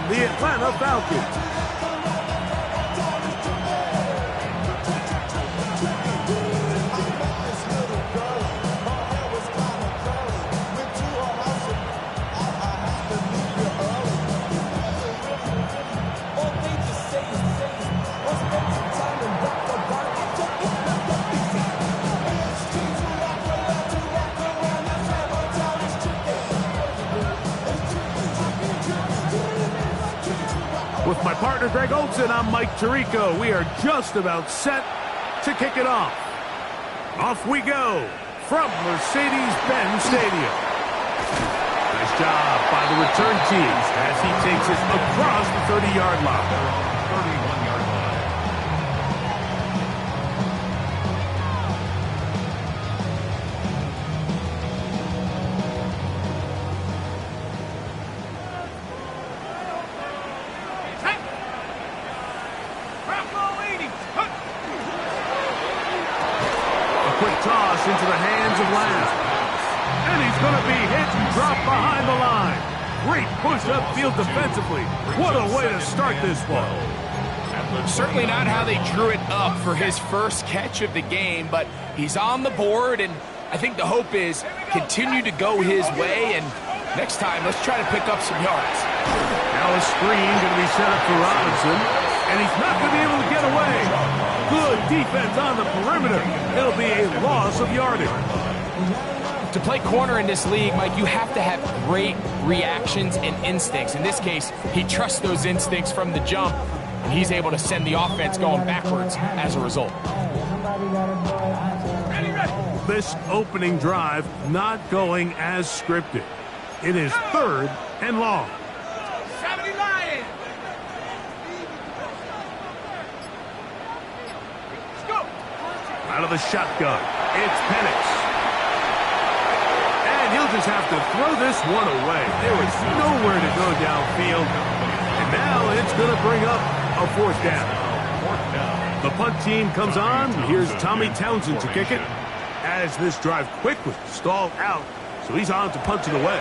the Atlanta Falcons. With my partner, Greg Olson, I'm Mike Tirico. We are just about set to kick it off. Off we go from Mercedes-Benz Stadium. Nice job by the return team as he takes it across the 30-yard line. 31-yard line. Toss into the hands of Lamb. And he's going to be hit and dropped behind the line. Great push upfield defensively. What a way to start this one. Certainly not how they drew it up for his first catch of the game, but he's on the board, and I think the hope is continue to go his way, and next time, let's try to pick up some yards. Now a screen going to be set up for Robinson, and he's not going to be able to get away. Good defense on the perimeter. It'll be a loss of yardage. To play corner in this league, Mike, you have to have great reactions and instincts. In this case, he trusts those instincts from the jump, and he's able to send the offense going backwards as a result. This opening drive not going as scripted. It is 3rd and long. Out of the shotgun, it's Penix. And he'll just have to throw this one away. There was nowhere to go downfield. And now it's going to bring up a 4th down. The punt team comes on. Here's Tommy Townsend to kick it as this drive quickly stalled out. So he's on to punt it away.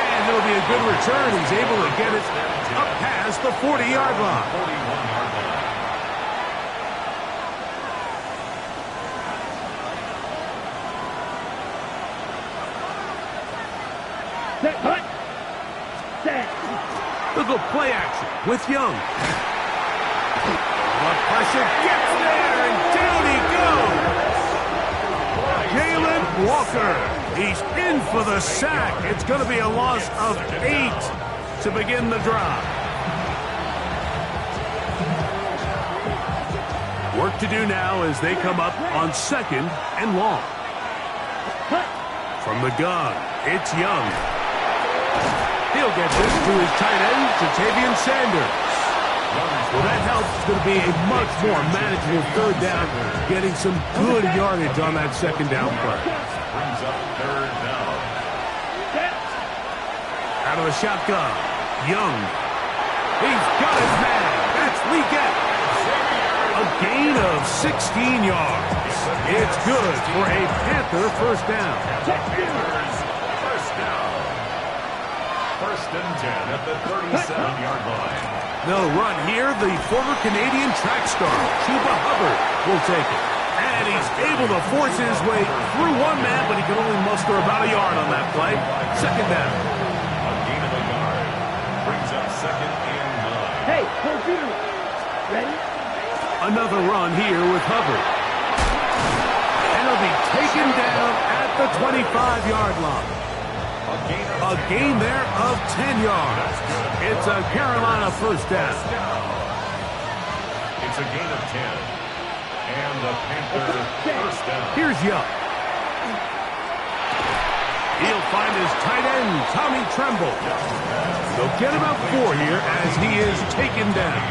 And it'll be a good return. He's able to get it up past the 40-yard line. 41-yard line. Set, punt. Set. Look at play action with Young. The pressure gets there, and down he goes. Jalen Walker. He's in for the sack. It's going to be a loss of 8 to begin the drive. Work to do now as they come up on 2nd and long. From the gun, it's Young. He'll get this to his tight end, Ja'Tavion Sanders. Well, that helps. It's going to be a much more manageable 3rd down, getting some good yardage on that 2nd down play. Brings up 3rd down. Out of the shotgun, Young. He's got his man. That's Lee Getz. A gain of 16 yards. It's good for a Panther 1st down. First down. 1st and 10 at the 37-yard line. They'll run here. The former Canadian track star, Chuba Hubbard, will take it. And he's able to force his way through one man, but he can only muster about a yard on that play. 2nd down. A gain of a yard. Brings up 2nd and 9. Hey, computer. Ready? Another run here with Hubbard. And he'll be taken down at the 25-yard line. A gain there of 10 yards. It's a Carolina 1st down. It's a gain of 10. And the Panther 1st down. Here's Young. He'll find his tight end, Tommy Tremble. They'll get about 4 here as he is taken down.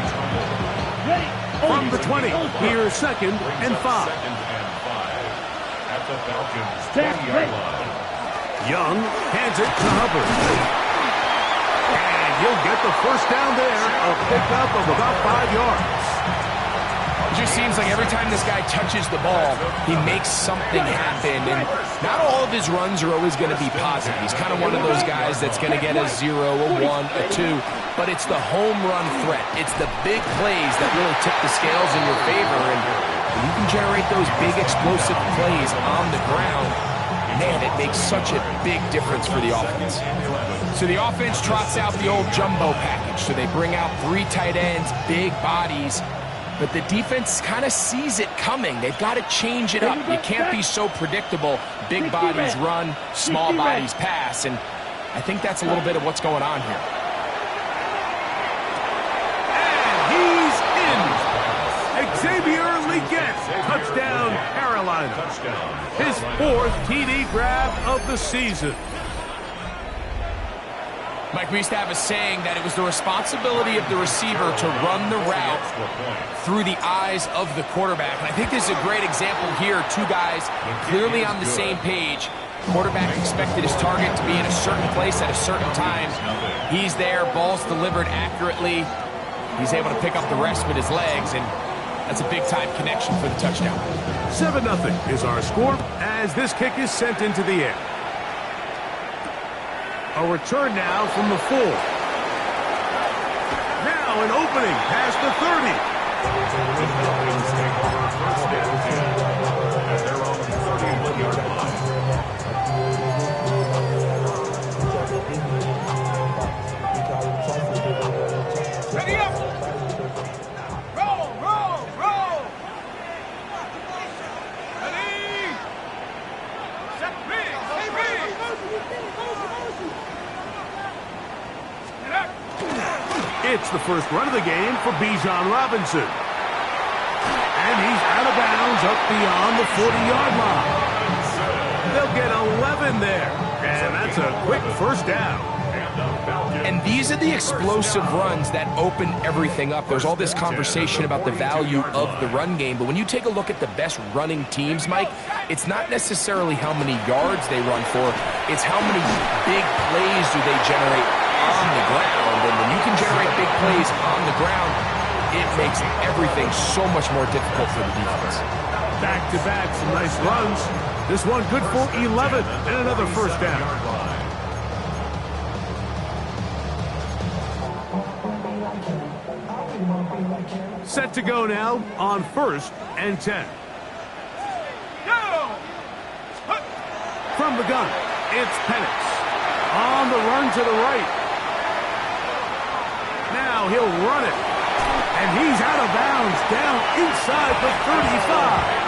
From the 20, here's 2nd and 5. 2nd and 5 at the Falcons 20-yard line. Young hands it to Hubbard. And he'll get the 1st down there, a pickup of about 5 yards. A It just seems like every time this guy touches the ball, he makes something happen. And not all of his runs are always going to be positive. He's kind of one of those guys that's going to get a 0, a 1, a 2. But it's the home run threat. It's the big plays that really tip the scales in your favor. And when you can generate those big explosive plays on the ground, man, it makes such a big difference for the offense. So the offense trots out the old jumbo package. So they bring out 3 tight ends, big bodies. But the defense kind of sees it coming. They've got to change it up. You can't be so predictable. Big bodies run, small bodies pass. And I think that's a little bit of what's going on here. Xavier Legette, touchdown Carolina. His 4th TD grab of the season. Mike, we used to have a saying that it was the responsibility of the receiver to run the route through the eyes of the quarterback. And I think this is a great example here. 2 guys clearly on the same page. Quarterback expected his target to be in a certain place at a certain time. He's there, ball's delivered accurately. He's able to pick up the rest with his legs, and that's a big-time connection for the touchdown. 7-0 is our score as this kick is sent into the air. A return now from the 4. Now an opening past the 30. Ready up! It's the first run of the game for Bijan Robinson. And he's out of bounds up beyond the 40-yard line. They'll get 11 there. And that's a quick first down. And these are the explosive runs that open everything up. There's all this conversation about the value of the run game, but when you take a look at the best running teams, Mike, it's not necessarily how many yards they run for, it's how many big plays do they generate on the ground. And when you can generate big plays on the ground, it makes everything so much more difficult for the defense. Back-to-back, some nice runs. This one good for 11 and another first down. Set to go now on 1st and 10. From the gun, it's Penix. On the run to the right. Now he'll run it. And he's out of bounds down inside the 35.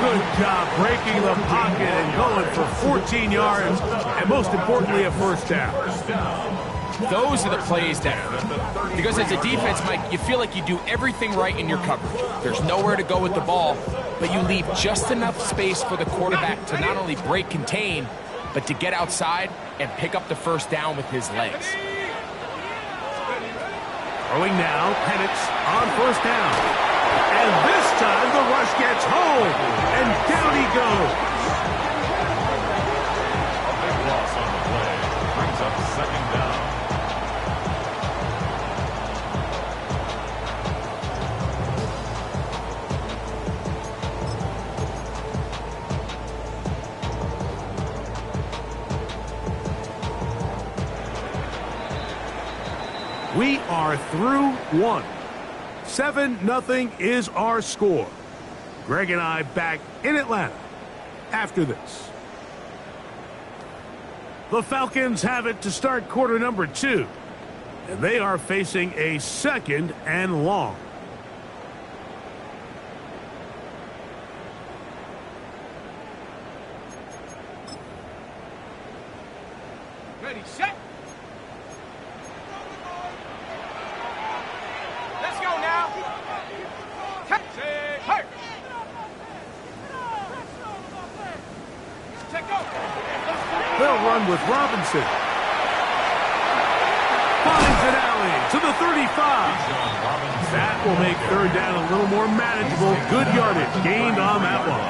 Good job breaking the pocket and going for 14 yards. And most importantly, a first down. Those are the plays that hurt. Because as a defense, Mike, you feel like you do everything right in your coverage. There's nowhere to go with the ball, but you leave just enough space for the quarterback to not only break contain, but to get outside and pick up the first down with his legs. Throwing now, Penix on first down. And this time the rush gets home. And down he goes. A big loss on the play. Brings up 2nd down. We are through 1. 7-0 is our score. Greg and I back in Atlanta after this. The Falcons have it to start quarter number 2. And they are facing a 2nd and long. Ready, set. Let's go now. Hey. Check go. They'll run with Robinson. Finds an alley to the 35. That will make 3rd down a little more manageable. Good yardage gained on that one.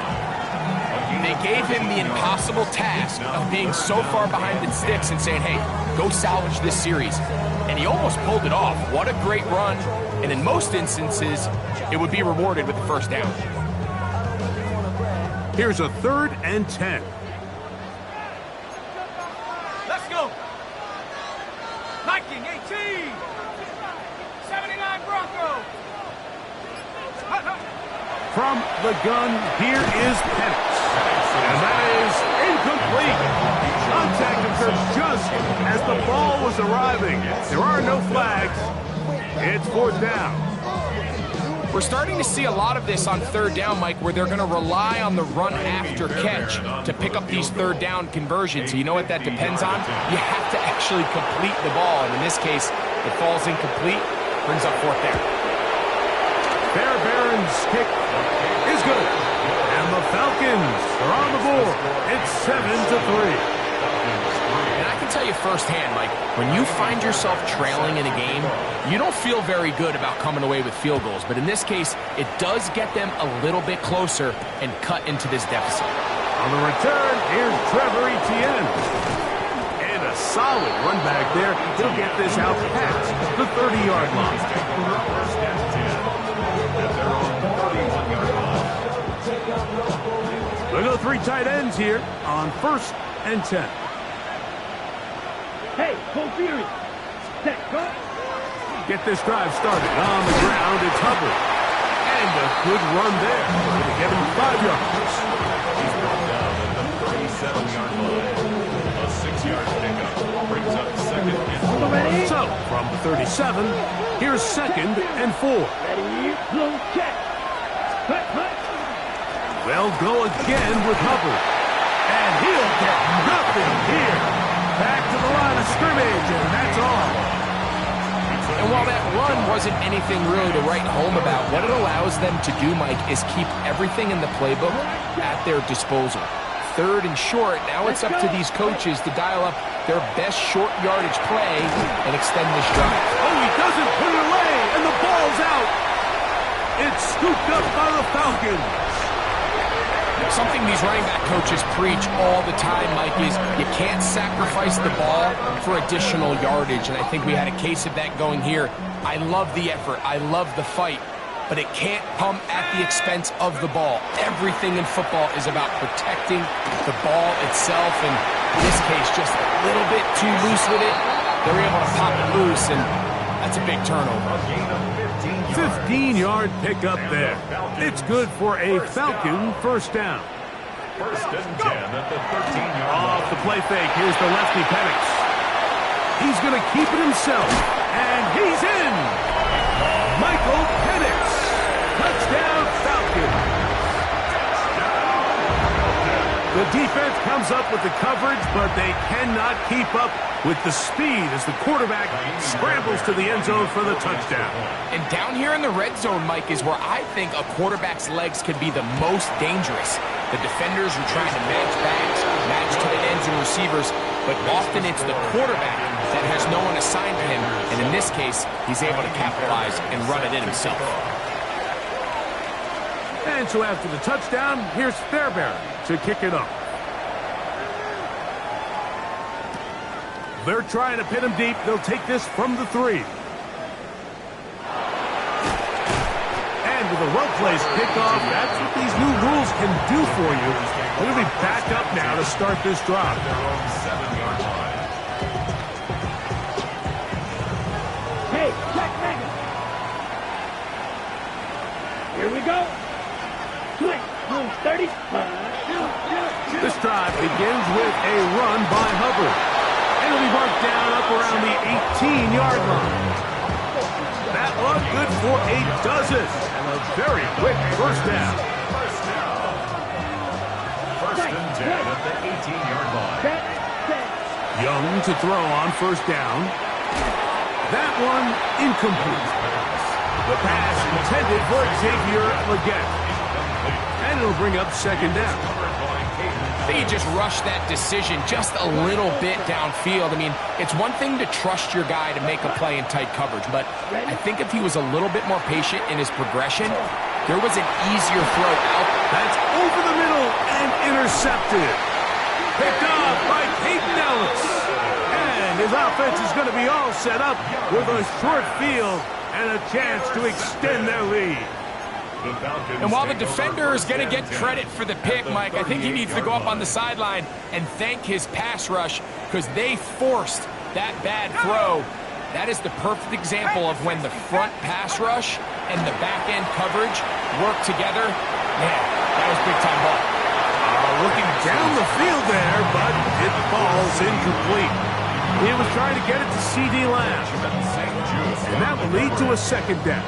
They gave him the impossible task of being so far behind the sticks and saying, hey, go salvage this series. And he almost pulled it off. What a great run. And in most instances, it would be rewarded with the first down. Here's a 3rd and 10. Let's go. Viking 18. 79 Broncos. From the gun, here is Penix. And that is incomplete. Contact occurred just as the ball was arriving. There are no flags. It's 4th down. We're starting to see a lot of this on 3rd down, Mike, where they're going to rely on the run after catch to pick up these 3rd down conversions. You know what that depends on? You have to actually complete the ball. And in this case, it falls incomplete, brings up 4th down. Fairbairn's kick is good. And the Falcons are on the board. It's 7-3. And I can tell you firsthand, Mike, when you find yourself trailing in a game, you don't feel very good about coming away with field goals. But in this case, it does get them a little bit closer and cut into this deficit. On the return, here's Trevor Etienne. And a solid run back there. He'll get this out past the 30-yard line. First and 10. And they're on the 31-yard line. We'll go 3 tight ends here on 1st and 10. Hey, full series. Set, go. Get this drive started. On the ground, it's Hubbard. And a good run there. Going to get him 5 yards. He's brought down at the 37-yard line. A 6-yard pickup brings up 2nd and 4. So, from the 37, here's 2nd and 4. Ready, blow, check. Hut, hut. They'll go again with Hubbard. And he'll get nothing here. Back to the line of scrimmage, and that's all. And while that run wasn't anything really to write home about, what it allows them to do, Mike, is keep everything in the playbook at their disposal. 3rd and short, now it's up to these coaches to dial up their best short yardage play and extend this drive. Oh, he doesn't put it away, and the ball's out. It's scooped up by the Falcons. Something these running back coaches preach all the time, Mike, is you can't sacrifice the ball for additional yardage, and I think we had a case of that going here. I love the effort. I love the fight, but it can't come at the expense of the ball. Everything in football is about protecting the ball itself, and in this case, just a little bit too loose with it. They're able to pop it loose, and that's a big turnover. 15-yard pickup there. It's good for a Falcon 1st down. 1st and 10 at the 13-yard line. Off the play fake, here's the lefty Penix. He's going to keep it himself, and he's in. Michael Penix. Touchdown Falcons. The defense comes up with the coverage, but they cannot keep up with the speed as the quarterback scrambles to the end zone for the touchdown. And down here in the red zone, Mike, is where I think a quarterback's legs can be the most dangerous. The defenders are trying to match backs, match tight ends and receivers, but often it's the quarterback that has no one assigned to him, and in this case, he's able to capitalize and run it in himself. And so after the touchdown, here's Fairbairn to kick it off. They're trying to pin him deep. They'll take this from the 3. And with a well-placed kickoff, that's what these new rules can do for you. They're going to be back up now to start this drive. Their own 7-yard line. Hey, check, Megan. Here we go. Swing, 35. This drive begins with a run by Hubbard. And it'll be marked down up around the 18-yard line. That one good for a dozen. And a very quick 1st down. 1st and 10 at the 18-yard line. Young to throw on 1st down. That one incomplete. The pass intended for Xavier Legette. And it'll bring up 2nd down. I think he just rushed that decision just a little bit downfield. I mean, it's one thing to trust your guy to make a play in tight coverage, but I think if he was a little bit more patient in his progression, there was an easier throw out. That's over the middle and intercepted. Picked off by Peyton Ellis. And his offense is going to be all set up with a short field And a chance to extend their lead. And while the defender is going to get credit for the pick, Mike, I think he needs to go up on the sideline and thank his pass rush because they forced that bad throw. That is the perfect example of when the front pass rush and the back-end coverage work together. Man, that was big-time ball. Looking down the field there, but it falls incomplete. He was trying to get it to C.D. Lamb. And that will lead to a second down.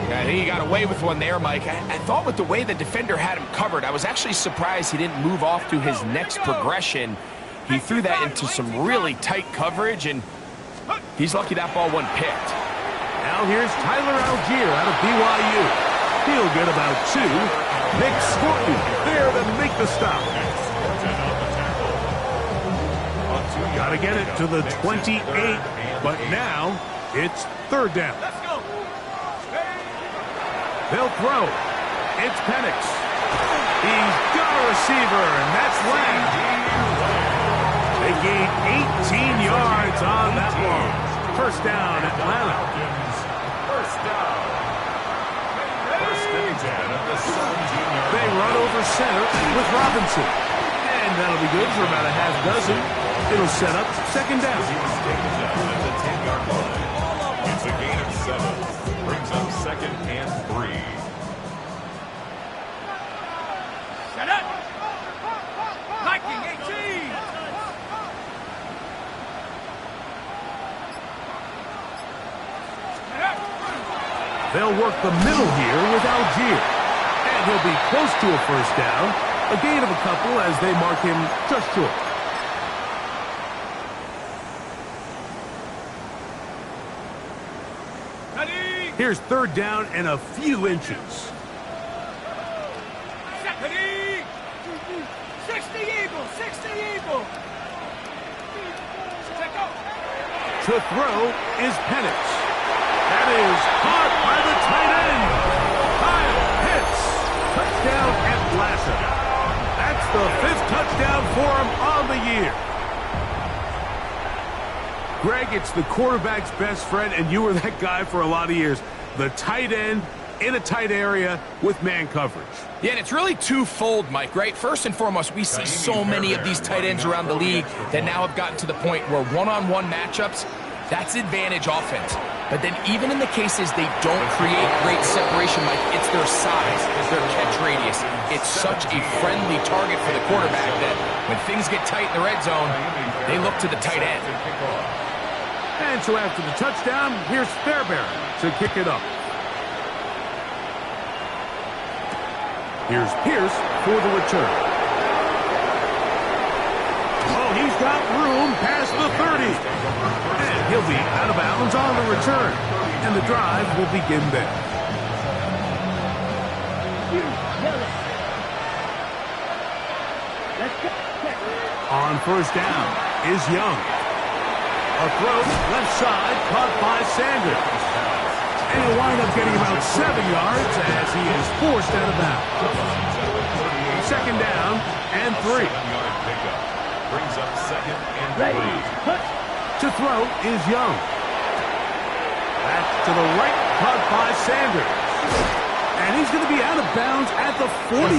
I think he got away with one there, Mike. I thought with the way the defender had him covered, I was actually surprised he didn't move off to his next progression. He threw that into some really tight coverage, and he's lucky that ball wasn't picked. Now here's Tyler Algier out of BYU. He'll get about 2. Nick Scorton there to make the stop. Got to get it to the 28, but now it's third down. Let's go. They'll throw. It's Penix. He's got a receiver, and that's Lamb. They gain 18 yards on that one. First down, Atlanta. First down. First and 10 at the 17-yard They run over center with Robinson. And that'll be good for about a half dozen. It'll set up second down. at the 10-yard line. It's a gain of 7. Brings up second and 3. Set up. Viking 18. Set up. They'll work the middle here with Algier. And he'll be close to a first down. A gain of a couple as they mark him just short. Ready. Here's third down and a few inches. Set. Ready. 60 Eagle. 60 Eagle. Set go. To throw is Penix. That is caught by the tight end. Kyle Pitts. Touchdown Atlanta. That's the 5th touchdown for him on the year. Greg, it's the quarterback's best friend, and you were that guy for a lot of years. The tight end in a tight area with man coverage. Yeah, and it's really twofold, Mike, right? First and foremost, we see so many of these tight ends around the league that now have gotten to the point where one-on-one matchups, that's advantage offense. But then even in the cases they don't create great separation, Mike, it's their size, it's their catch radius. It's such a friendly target for the quarterback that when things get tight in the red zone, they look to the tight end. And so after the touchdown, here's Fairbairn to kick it up. Here's Pierce for the return. Oh, he's got room past the 30. And he'll be out of bounds on the return. And the drive will begin there. On first down is Young. A throw left side caught by Sanders. And he'll wind up getting about 7 yards as he is forced out of bounds. Second down and 3. 7-yard pickup. Brings up second and 3. To throw is Young. Back to the right, caught by Sanders. And he's going to be out of bounds at the 41.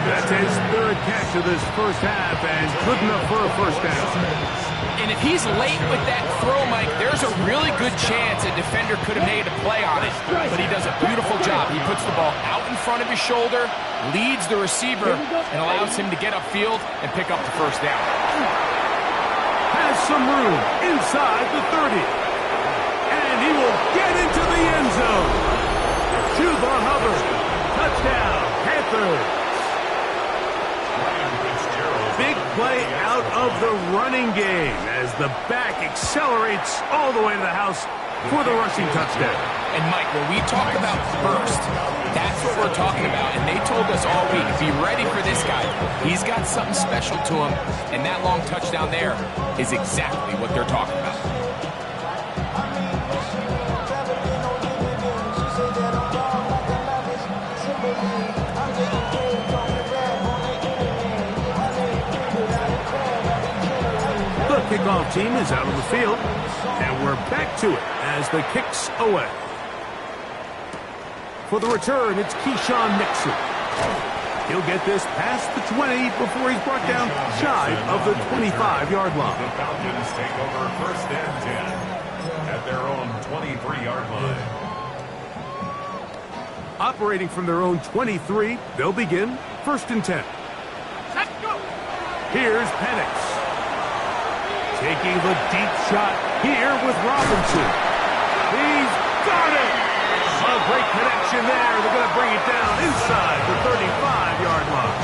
That's his 3rd catch of this first half and good enough for a first down. And if he's late with that throw, Mike, there's a really good chance a defender could have made a play on it. But he does a beautiful job. He puts the ball out in front of his shoulder, leads the receiver, and allows him to get upfield and pick up the first down. Has some room inside the 30. And he will get into the end zone. Chuba Hubbard. Touchdown, Panthers. Big play out of the running game as the back accelerates all the way to the house for the rushing touchdown. And, Mike, when we talk about burst, that's what we're talking about. And they told us all week, be ready for this guy. He's got something special to him. And that long touchdown there is exactly what they're talking about. kickoff team is out on the field, and we're back to it as the kick's away. For the return, it's Keyshawn Nixon. He'll get this past the 20 before he's brought down shy of the 25-yard line. The Falcons take over first and 10 at their own 23-yard line. Operating from their own 23, they'll begin first and 10. Let's go. Here's Penix. Taking the deep shot here with Robinson. He's got it! A great connection there. They're going to bring it down inside the 35-yard line.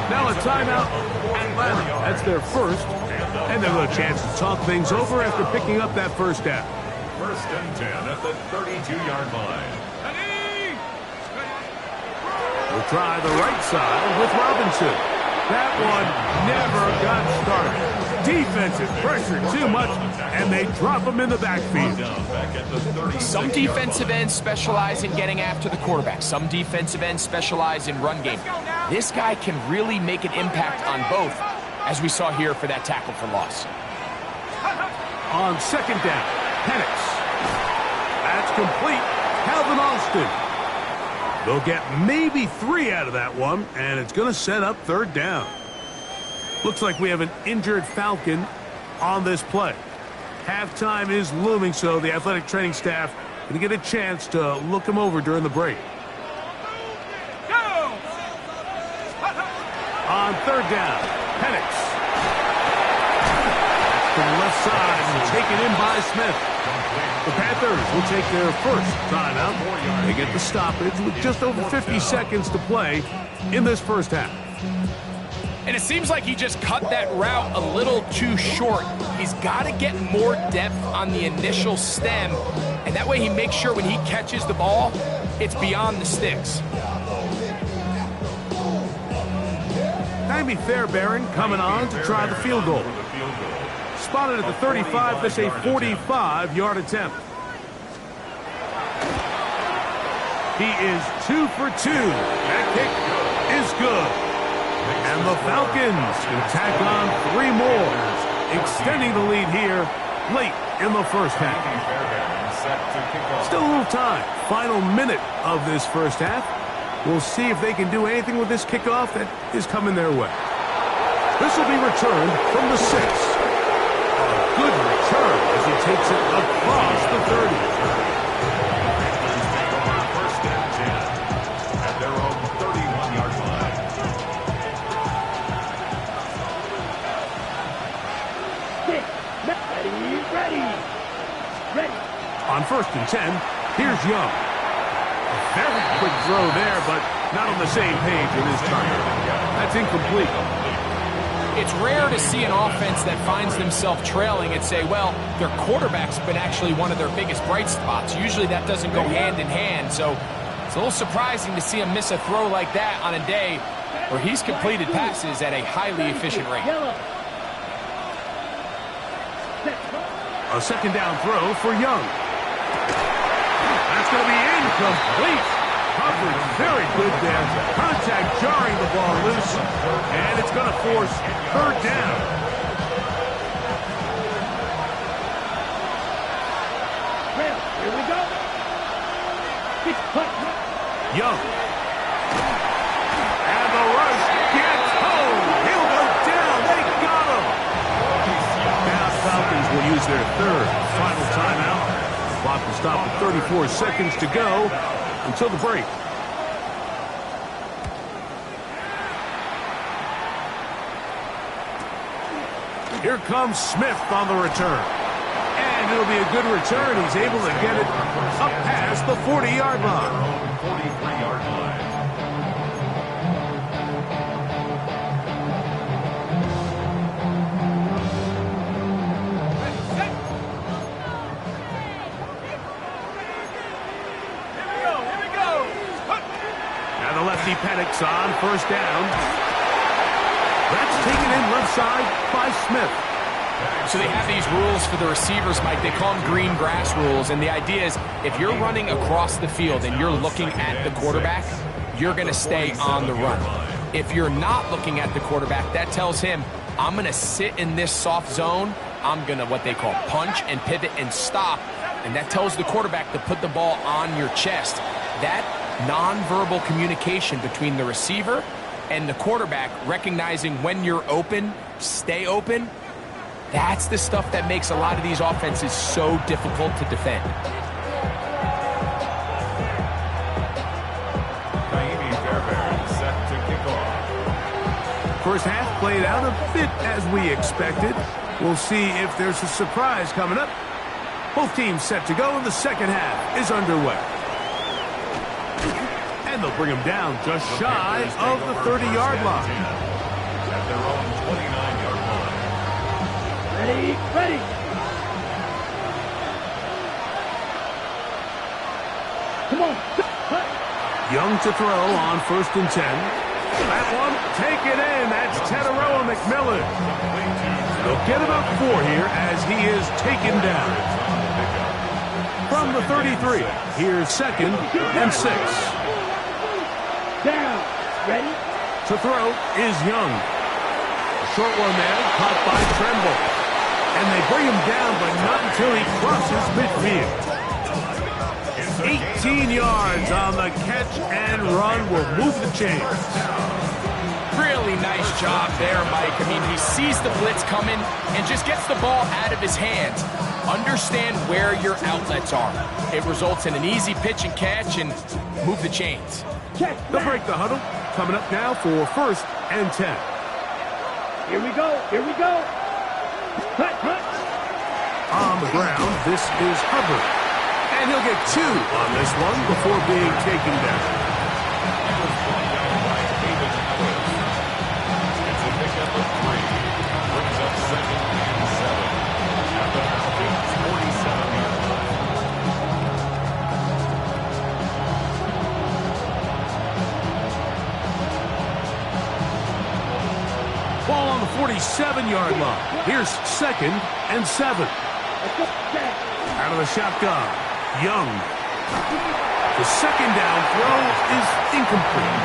Now a timeout. Atlanta. That's their first. And they'll have a chance to talk things over after picking up that first down. First and 10 at the 32-yard line. We'll try the right side with Robinson. That one never got started. Defensive pressure too much, and they drop him in the backfield. Some defensive ends specialize in getting after the quarterback. Some defensive ends specialize in run game. This guy can really make an impact on both, as we saw here for that tackle for loss. On second down, Penix. That's complete. Calvin Austin. They'll get maybe 3 out of that one, and it's going to set up third down. Looks like we have an injured Falcon on this play. Halftime is looming, so the athletic training staff going to get a chance to look him over during the break. On third down, Penix. To the left side and taken in by Smith. The Panthers will take their first timeout. They get the stoppage with just over 50 seconds to play in this first half. And it seems like he just cut that route a little too short. He's got to get more depth on the initial stem, and that way he makes sure when he catches the ball, it's beyond the sticks. Jaime Fairbairn coming on to try the field goal. Spotted at the 35, that's a 45-yard attempt. He is 2 for 2. That kick is good. And the Falcons can tack on 3 more, extending the lead here late in the first half. Still a little time. Final minute of this first half. We'll see if they can do anything with this kickoff that is coming their way. This will be returned from the 6. Good return as he takes it across the 30. First and 10 at their own 31-yard line. Ready. On first and 10, here's Young. A very quick throw there, but not on the same page with his target. That's incomplete. It's rare to see an offense that finds themselves trailing and say, well, their quarterback's been actually one of their biggest bright spots. Usually that doesn't go hand in hand, so it's a little surprising to see him miss a throw like that on a day where he's completed passes at a highly efficient rate. A second down throw for Young. That's going to be incomplete. Coverage very good there. Contact jarring the ball loose, and it's going to force third down. Well, here we go. Young. And the rush gets home. He'll go down. They got him. Now Falcons will use their third final timeout. Clock will stop with 34 seconds to go until the break. Here comes Smith on the return. And it'll be a good return. He's able to get it up past the 40-yard line. 43-yard line. Penix on first down. That's taken in left side by Smith. So they have these rules for the receivers, Mike. They call them green grass rules, and the idea is if you're running across the field and you're looking at the quarterback, you're going to stay on the run. If you're not looking at the quarterback, that tells him I'm going to sit in this soft zone. I'm going to what they call punch and pivot and stop. And that tells the quarterback to put the ball on your chest. That nonverbal communication between the receiver and the quarterback, recognizing when you're open, stay open, that's the stuff that makes a lot of these offenses so difficult to defend. Set to kick off. First half played out a bit as we expected. We'll see if there's a surprise coming up. Both teams set to go, and the second half is underway. And they'll bring him down just shy of the 30-yard line. At their own 29-yard line. Ready, ready. Come on. Hut. Young to throw on 1st and 10. That one, take it in. That's Teteroa McMillan. They'll get about 4 here as he is taken down. From the 33, here's 2nd and 6. Down. Ready? To throw is Young. A short one there, caught by Tremble. And they bring him down, but not until he crosses midfield. 18 yards on the catch and run will move the chains. Really nice job there, Mike. I mean, he sees the blitz coming and just gets the ball out of his hands. Understand where your outlets are. It results in an easy pitch and catch and move the chains. Check. They'll break the huddle. Coming up now for 1st and 10. Here we go. Here we go. Hut, hut. On the ground, this is Hubbard. And he'll get 2 on this one before being taken down. It's a pickup of 3. Brings up 2nd and 7. At the Falcons' 47-yard line. Ball on the 47-yard line. Here's 2nd and 7. Let's go. Check. Out of the shotgun, Young. The 2nd down throw is incomplete.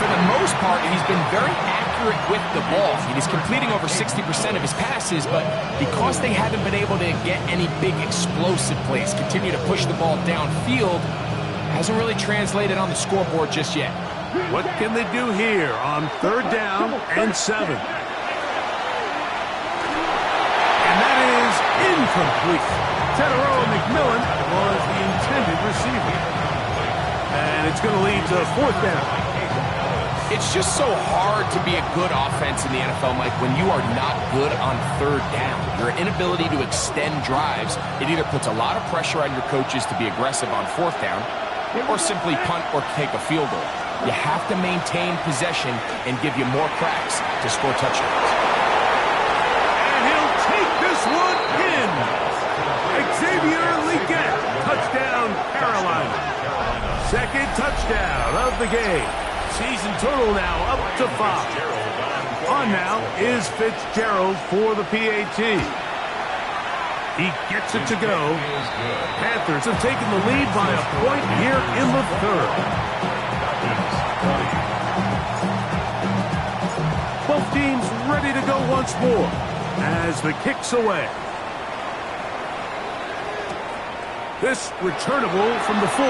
For the most part, he's been very accurate with the ball. He's completing over 60% of his passes, but because they haven't been able to get any big explosive plays, continue to push the ball downfield, hasn't really translated on the scoreboard just yet. What can they do here on 3rd down and 7? And that is incomplete. Teteroa McMillan was the intended receiver. And it's going to lead to 4th down. It's just so hard to be a good offense in the NFL, Mike, when you are not good on 3rd down. Your inability to extend drives, it either puts a lot of pressure on your coaches to be aggressive on 4th down or simply punt or take a field goal. You have to maintain possession and give you more cracks to score touchdowns. And he'll take this one in. Xavier Legette, touchdown Carolina. 2nd touchdown of the game. Season total now up to 5. On now is Fitzgerald for the PAT. He gets it to go. Panthers have taken the lead by a point here in the 3rd. Both teams ready to go once more as the kick's away. This returnable from the 4.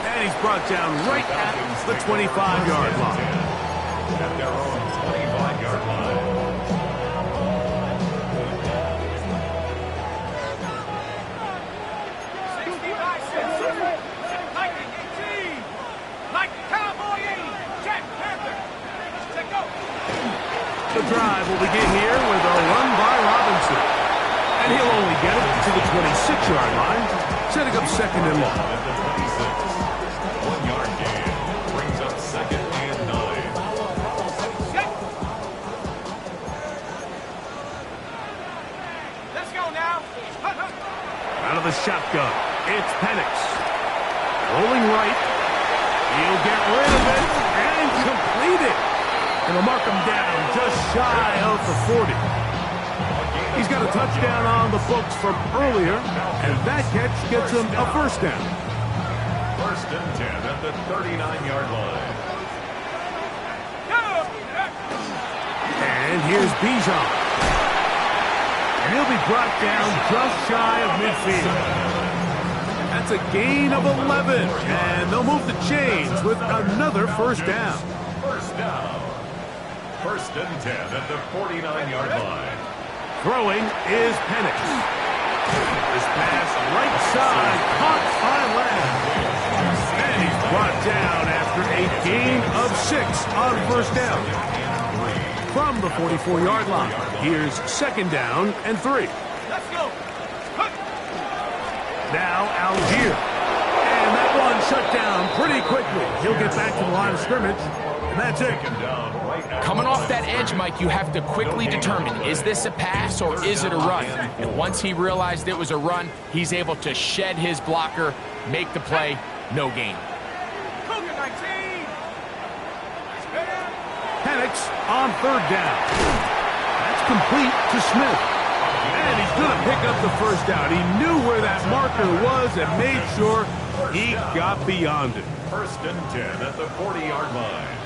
And he's brought down right at the 25-yard line. At their own 25-yard line. The drive will begin here with a run by Robinson. And he'll only get it to the 26-yard line, setting up 2nd and long. At the 26. 1-yard gain. Brings up 2nd and 9. Let's go now. Out of the shotgun, it's Penix. Rolling right. He'll get rid of it and complete it. And will mark him down just shy of the 40. He's got a touchdown on the books from earlier, and that catch gets him a 1st down. 1st and 10 at the 39-yard line. here's Bijan. And he'll be brought down just shy of midfield. That's a gain of 11, and they'll move the chains with another first down. First down. First and 10 at the 49-yard line. Throwing is Penix. This pass right side caught by Lamb. And he's brought down after a gain of 6 on first down. From the 44-yard line, here's second down and 3. Let's go. Now Algier. And that one shut down pretty quickly. He'll get back to the line of scrimmage, and that's it. Coming off that edge, Mike, you have to quickly determine, is this a pass or is it a run? And once he realized it was a run, he's able to shed his blocker, make the play, no gain. Cougar 19. Penix on third down. That's complete to Smith. And he's going to pick up the first down. He knew where that marker was and made sure he got beyond it. First and 10 at the 40-yard line.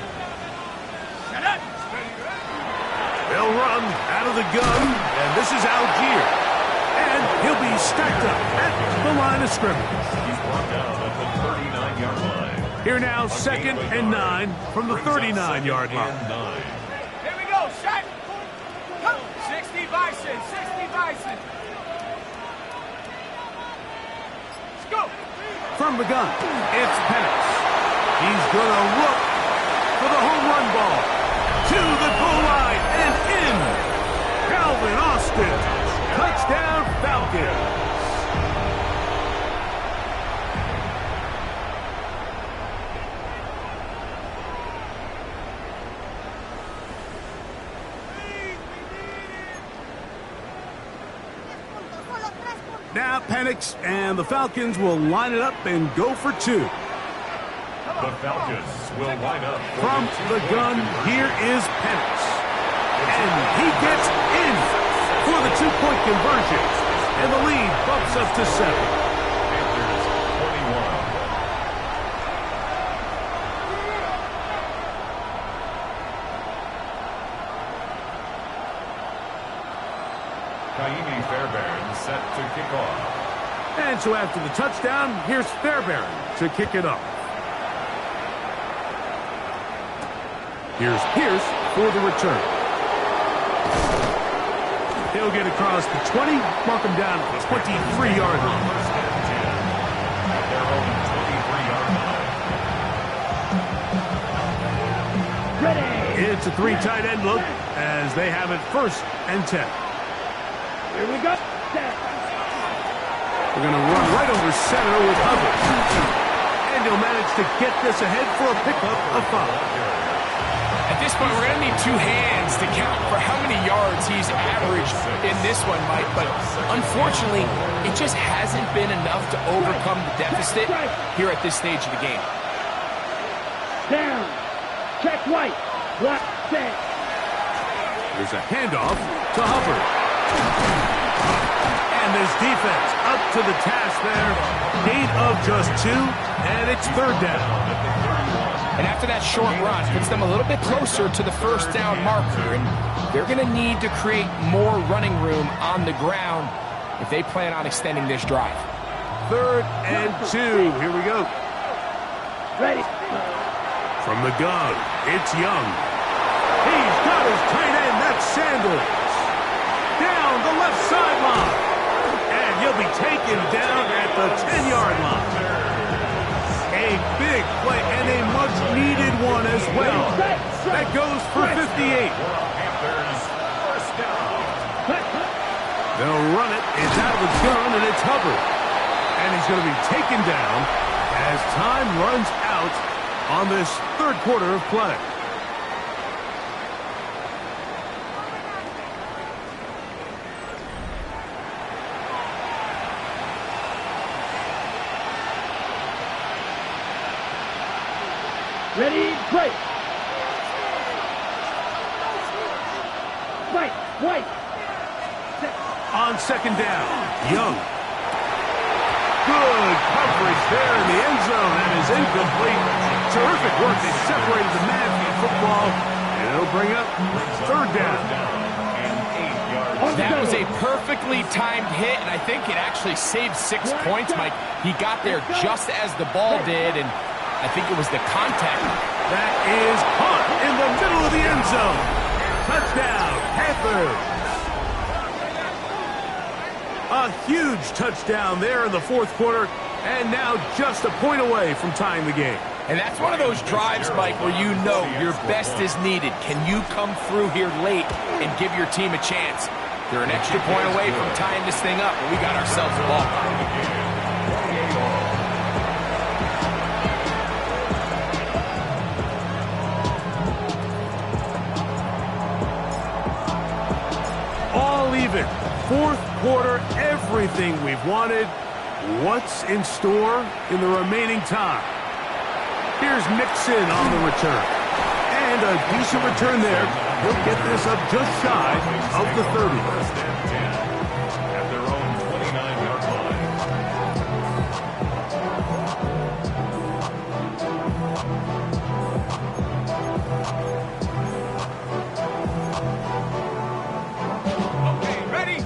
They'll run out of the gun, and this is Algier. And he'll be stacked up at the line of scrimmage. He's brought down at the 39-yard line. Here now, second and 9 from the 39-yard line. Here we go, shot. 60 Bison, 60 Bison. Let's go. From the gun, it's Penix. He's going to look for the home run ball. To the goal line and in. Calvin Austin. Touchdown Falcons. Now Penix and the Falcons will line it up and go for 2. The Falcons will line up. From the gun, here is Penix. And he gets in for the 2-point conversion. And the lead bumps up to 7. Panthers 21. Kaimi Fairbairn set to kick off. And so after the touchdown, here's Fairbairn to kick it off. Here's Pierce for the return. He'll get across the 20, mark him down at the 23-yard line. First and 10 at their own 23-yard line. Ready. It's a 3 tight end look as they have it first and 10. Here we go. We're going to run right over center with Hubbard. And he'll manage to get this ahead for a pickup of 5. At this point, we're going to need 2 hands to count for how many yards he's averaged in this one, Mike. But unfortunately, it just hasn't been enough to overcome the deficit here at this stage of the game. Down. Check White. Block set. There's a handoff to Hubbard. And this defense up to the task there. Gain of just 2, and it's third down. And after that short run, puts them a little bit closer to the first down marker. And they're going to need to create more running room on the ground if they plan on extending this drive. Third and 2. Here we go. Ready. From the gun, it's Young. He's got his tight end. That's Sanders. Down the left sideline. And he'll be taken down at the 10-yard line. A big play and a much-needed one as well. That goes for 58. Panthers first down. They'll run it. It's out of the gun, and it's Hubbard. And he's going to be taken down as time runs out on this third quarter of play. Ready, break. White. On second down, Young. Good coverage there in the end zone, and is incomplete. Terrific work. They separated the man from the football, and It'll bring up third down. That was a perfectly timed hit, and I think it actually saved 6 points, Mike. He got there just as the ball did, and I think it was the contact. That is caught in the middle of the end zone. Touchdown, Panthers. A huge touchdown there in the fourth quarter, and now just a point away from tying the game. And that's one of those drives, Mike, where you know your best is needed. Can you come through here late and give your team a chance? They're an extra point away from tying this thing up, and we got ourselves a ball. All even. Fourth quarter, everything we've wanted. What's in store in the remaining time? Here's Mixon on the return. And a decent return there. He'll get this up just shy of the 30. First and 10 at their own 29-yard line. Okay, ready?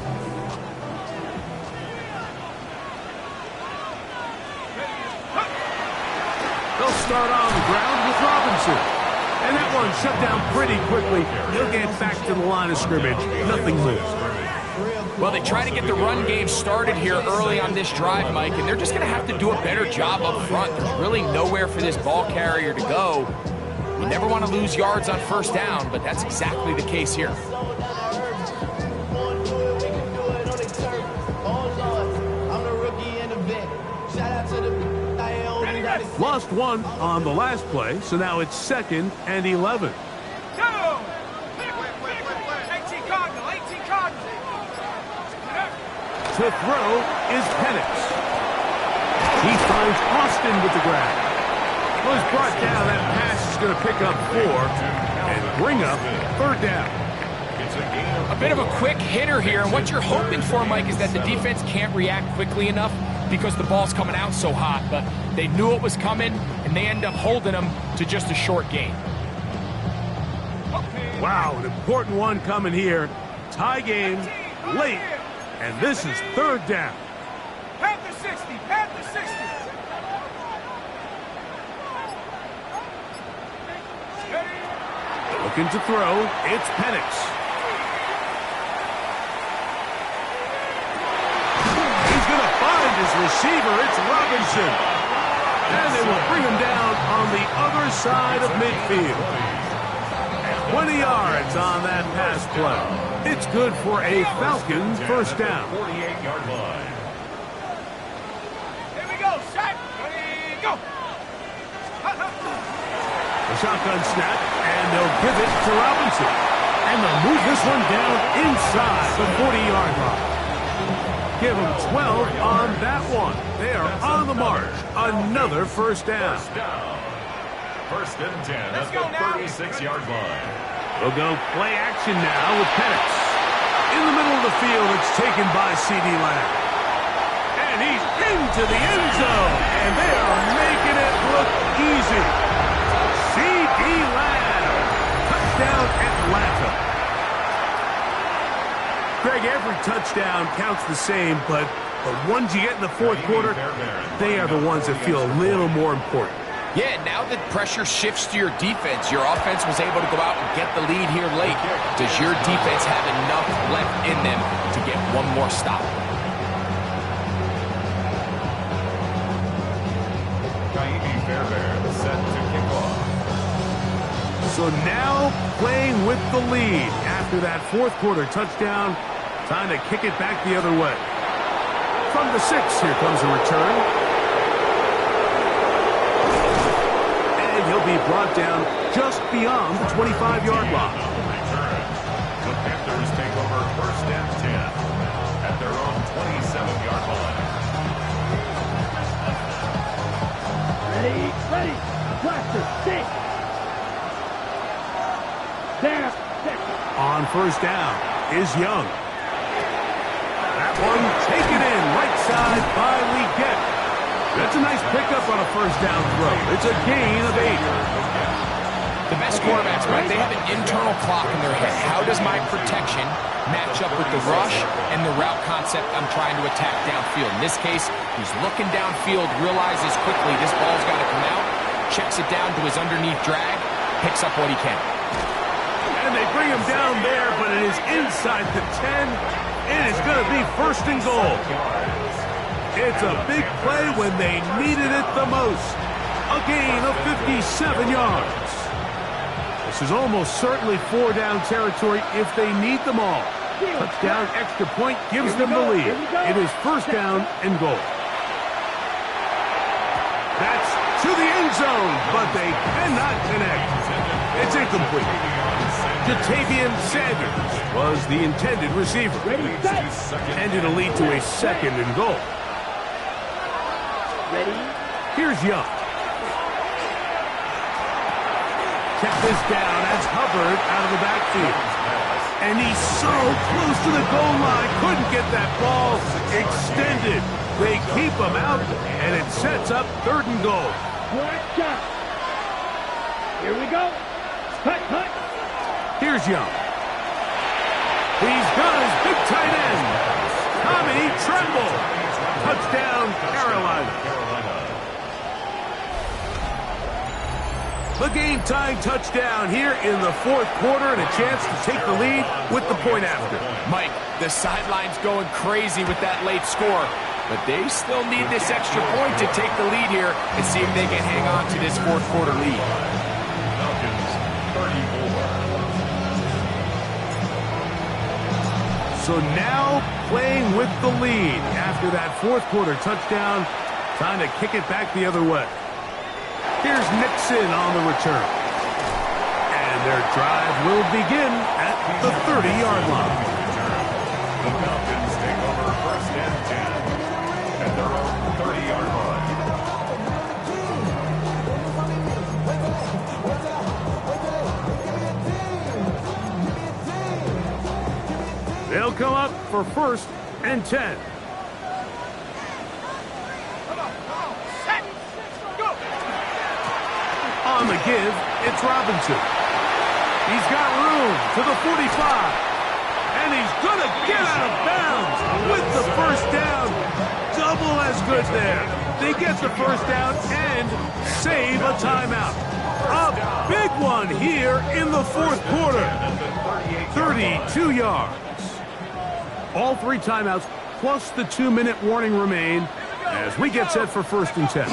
They'll start on the ground with Robinson. And that one shut down pretty quickly. He'll get back to the line of scrimmage. Nothing moves. Well, they try to get the run game started here early on this drive, Mike, and they're just going to have to do a better job up front. There's really nowhere for this ball carrier to go. You never want to lose yards on first down, but that's exactly the case here. Lost one on the last play, so now it's 2nd and 11. Go! 18 Cardinal, 18 Cardinal. To throw is Penix. He finds Austin with the grab. Was brought down. That pass is going to pick up 4 and bring up third down. A bit of a quick hitter here, and what you're hoping for, Mike, is that the defense can't react quickly enough because the ball's coming out so hot, but they knew it was coming, and they end up holding them to just a short gain. Wow, an important one coming here. Tie game late, and this is third down. Panther 60, Panther 60. Looking to throw, it's Penix. His receiver, it's Robinson. And they will bring him down on the other side of midfield. 20 yards on that pass play. It's good for a Falcons first down. 48-yard line. Here we go, shot. Ready, go. A shotgun snap, and they'll give it to Robinson. And they'll move this one down inside the 40-yard line. Give them 12 on that one. They are on the march. Another first down. First and 10 at the 36-yard line. We'll go play action now with Penix. In the middle of the field, it's taken by C.D. Lamb. And he's into the end zone. And they are making it look easy. C.D. Lamb. Touchdown Atlanta. Greg, every touchdown counts the same, but the ones you get in the fourth quarter, they are the ones that feel a little more important. Yeah, now that pressure shifts to your defense, your offense was able to go out and get the lead here late. Does your defense have enough left in them to get one more stop? Ka'imi Fairbairn set to kick off. So now playing with the lead after that fourth quarter touchdown. Time to kick it back the other way. From the 6, here comes a return. And he'll be brought down just beyond the 25-yard line. The Panthers take over first and 10 at their own 27-yard line. Ready, blaster, stick. There, On first down is Young. That one taken in right side by Legette. That's a nice pickup on a first down throw. It's a gain of 8. The best quarterbacks, Mike, they have an internal clock in their head. How does my protection match up with the rush and the route concept I'm trying to attack downfield? In this case, he's looking downfield, realizes quickly this ball's got to come out, checks it down to his underneath drag, picks up what he can. And they bring him down there, but it is inside the 10. It is going to be first and goal. It's a big play when they needed it the most. A gain of 57 yards. This is almost certainly 4-down territory if they need them all. Touchdown, extra point gives them the lead. It is first down and goal. That's to the end zone, but they cannot connect. It's incomplete. Jatavian Sanders was the intended receiver. And it'll lead to a second and goal. Here's Young. Kept this down as Hubbard out of the backfield. And he's so close to the goal line. Couldn't get that ball extended. They keep him out, and it sets up third and goal. Watch out. Here we go. Cut, cut. Here's Young. He's got his big tight end, Tommy Tremble. Touchdown, Carolina. The game-tying touchdown here in the fourth quarter and a chance to take the lead with the point after. Mike, the sideline's going crazy with that late score, but they still need this extra point to take the lead here and see if they can hang on to this fourth quarter lead. Falcons 34. So now playing with the lead after that fourth quarter touchdown, trying to kick it back the other way. Here's Nixon on the return. And their drive will begin at the 30-yard line. The Falcons take over first and 10 at their own 30-yard line. They'll come up for first and 10. On the give, it's Robinson. He's got room to the 45. And he's going to get out of bounds with the first down. Double as good there. They get the first down and save a timeout. A big one here in the fourth quarter. 32 yards. All three timeouts plus the 2-minute warning remain as we get set for first and 10.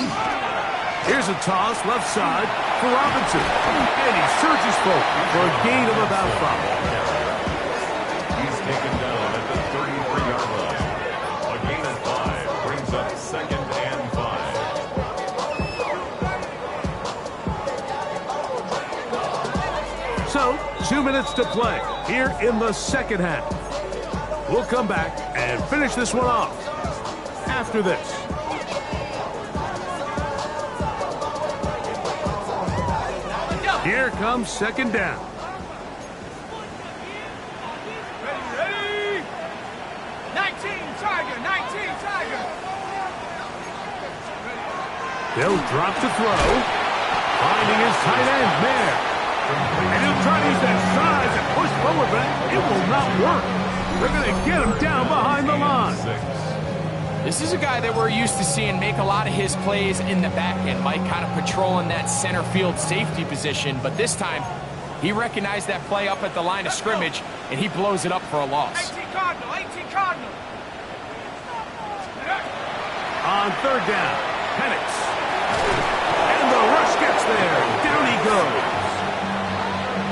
Here's a toss left side for Robinson. And he surges forward for a gain of about 5. He's taken down at the 33-yard line. A gain of 5 brings up second and 5. So, 2 minutes to play here in the second half. We'll come back and finish this one off after this. Here comes second down. Ready? 19 Tiger, 19 Tiger. They'll drop to throw. Finding his tight end, Mayer. And he'll try to use that size and push forward, but it will not work. They're going to get him down behind the line. This is a guy that we're used to seeing make a lot of his plays in the back end. Mike kind of patrolling that center field safety position, but this time he recognized that play up at the line of scrimmage, and he blows it up for a loss. 18 Cardinal, 18 Cardinal. On third down, Penix. And the rush gets there. Down he goes.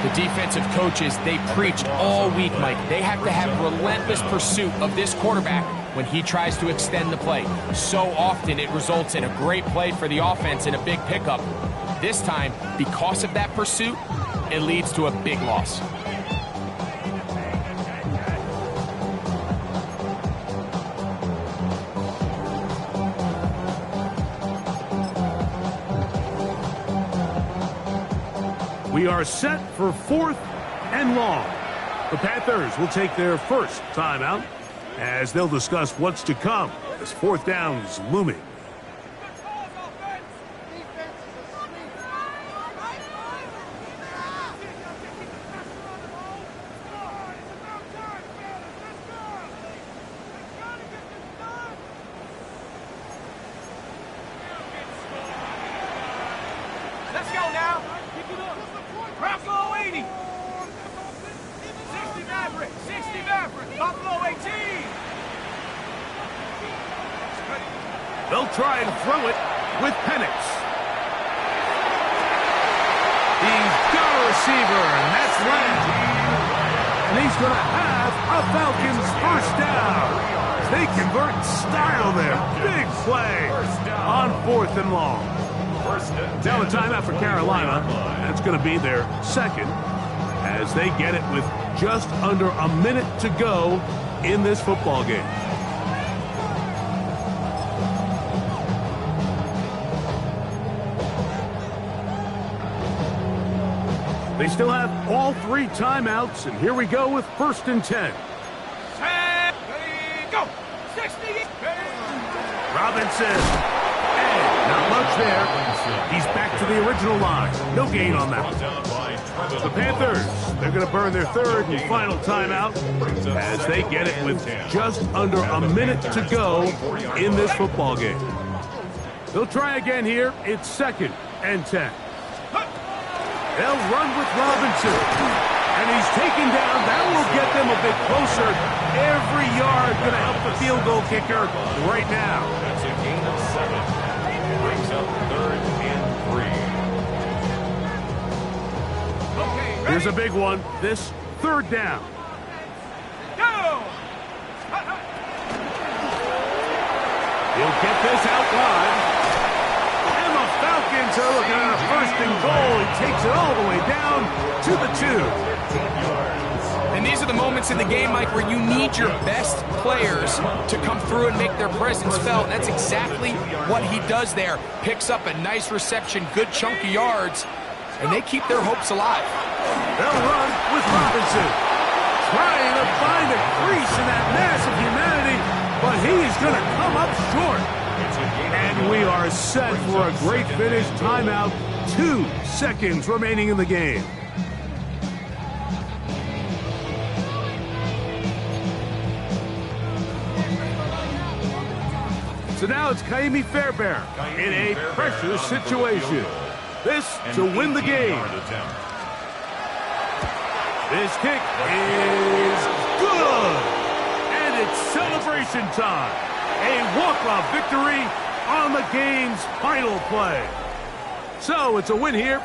The defensive coaches, they preached all week, Mike. They have to have relentless pursuit of this quarterback when he tries to extend the play. So often it results in a great play for the offense and a big pickup. This time, because of that pursuit, it leads to a big loss. We are set for fourth and long. The Panthers will take their first timeout as they'll discuss what's to come as fourth down is looming. They'll try and throw it with Penix. He's got a receiver, and that's Lamb. And he's going to have a Falcons first down. They convert in style there. Big play on 4th and long. Now a timeout for Carolina. That's going to be their second as they get it with just under a minute to go in this football game. They still have all 3 timeouts, and here we go with 1st and 10. Go! 60! Robinson. And not much there. He's back to the original line. No gain on that. The Panthers, they're going to burn their 3rd and final timeout as they get it with just under a minute to go in this football game. They'll try again here. It's 2nd and 10. They'll run with Robinson. And he's taken down. That will get them a bit closer. Every yard going to help the field goal kicker right now. That's a gain of 7. Brings up 3rd and 3. Okay, ready? Here's a big one. This 3rd down. Go! He'll get this out wide. And the Falcons are looking at a 1st and goal. He takes it all the way down to the 2. And these are the moments in the game, Mike, where you need your best players to come through and make their presence felt. And that's exactly what he does there. Picks up a nice reception, good chunk of yards, and they keep their hopes alive. They'll run with Robinson. Trying to find a crease in that mass of humanity, but he's going to come up short. And we are set for a great finish. Timeout, 2 seconds remaining in the game. So now it's Ka'imi Fairbairn in a pressure situation. This to win the game. This kick is good. And it's celebration time. A walk-off victory on the game's final play. So it's a win here